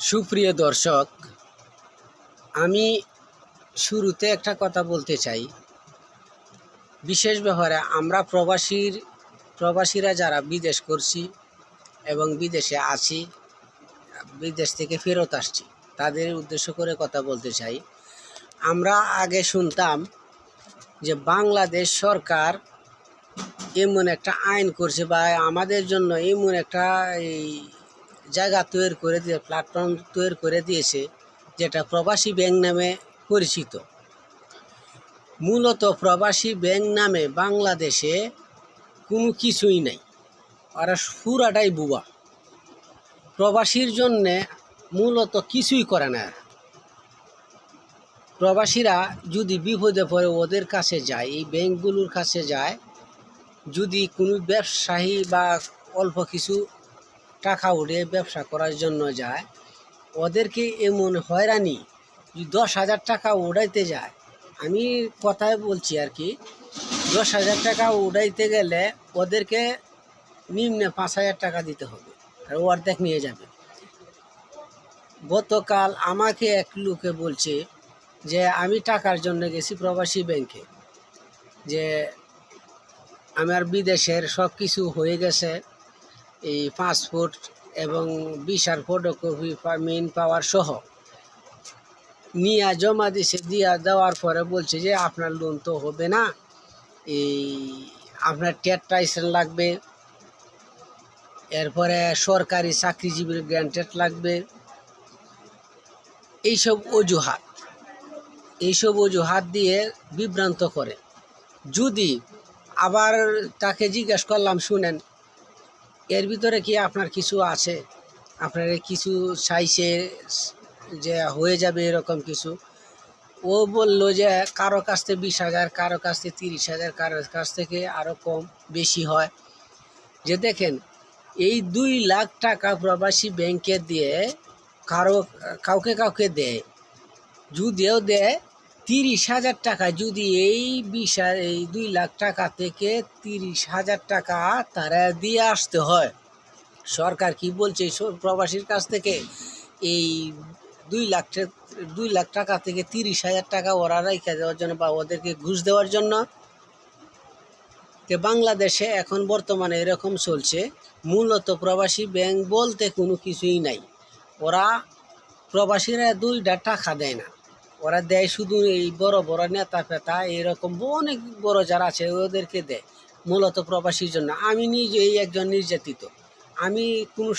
সুপ্রিয় দর্শক, আমি শুরুতে একটা কথা বলতে চাই। বিশেষ ব্যাপারে আমরা প্রবাসীরা যারা বিদেশ করছি এবং বিদেশে আছি, বিদেশ থেকে ফেরত আসছি, তাদের উদ্দেশ্য করে কথা বলতে চাই। আমরা আগে শুনতাম যে বাংলাদেশ সরকার এমন একটা আইন করছে বা আমাদের জন্য এমন একটা জায়গা তৈরি করে দিয়ে প্ল্যাটফর্ম তৈরি করে দিয়েছে, যেটা প্রবাসী ব্যাংক নামে পরিচিত। মূলত প্রবাসী ব্যাংক নামে বাংলাদেশে কোনো কিছুই নাই, ওরা পুরাটাই বুয়া। প্রবাসীর জন্যে মূলত কিছুই করে না। প্রবাসীরা যদি বিপদে পড়ে ওদের কাছে যায়, এই ব্যাংকগুলোর কাছে যায়, যদি কোনো ব্যবসায়ী বা অল্প কিছু টাকা উঠে ব্যবসা করার জন্য যায়, ওদেরকে এমন হয়রানি, 10,000 টাকা উড়াইতে যায়, আমি কথায় বলছি আর কি, 10,000 টাকা উড়াইতে গেলে ওদেরকে নিম্নে 5,000 টাকা দিতে হবে, আর অর্ধেক নিয়ে যাবে। গতকাল আমাকে এক লোকে বলছে যে আমি টাকার জন্য গেছি প্রবাসী ব্যাংকে, যে আমার বিদেশের সব কিছু হয়ে গেছে, এই পাসপোর্ট এবং ভিসার ফটোকপি মেইন পাওয়ার সহ নিয়ে জমা দিছে। দেওয়ার পরে বলছে যে আপনার লোন তো হবে না, এই আপনার টেট লাইসেন্স লাগবে, এরপরে সরকারি চাকরিজীবীর গ্র্যান্টেড লাগবে। এইসব অজুহাত দিয়ে বিভ্রান্ত করে। যদি আবার তাকে জিজ্ঞাসা করলাম, শুনেন, এর ভিতরে কি আপনার কিছু আছে, আপনার কিছু চাইছে যে হয়ে যাবে এরকম কিছু? ও বলল যে কারো কাছ থেকে 20,000, কারো কাছ থেকে 30,000, কারো কাছ থেকে আরও কম বেশি হয়। যে দেখেন, এই 2 লাখ টাকা প্রবাসী ব্যাংকে দিয়ে কাউকে দেয়, যদিও দেয় 30,000 টাকা, যদি এই 2 লাখ টাকা থেকে 30,000 টাকা তারা দিয়ে আসতে হয়। সরকার কি বলছে, প্রবাসীর কাছ থেকে এই 2 লাখ টাকা থেকে 30,000 টাকা ওরা রেখে দেওয়ার জন্য বা ওদেরকে ঘুষ দেওয়ার জন্য। বাংলাদেশে এখন বর্তমানে এরকম চলছে, মূলত প্রবাসী ব্যাংক বলতে কোনো কিছুই নাই। ওরা প্রবাসীরা 2টা টাকা দেয় না, ওরা দেয় শুধু এই বড় বড় নেতা ফেতা, এরকম অনেক বড় যারা আছে ওদেরকে দেয়, মূলত প্রবাসীর জন্য। আমি নিজেই একজন নির্যাতিত, আমি কোনো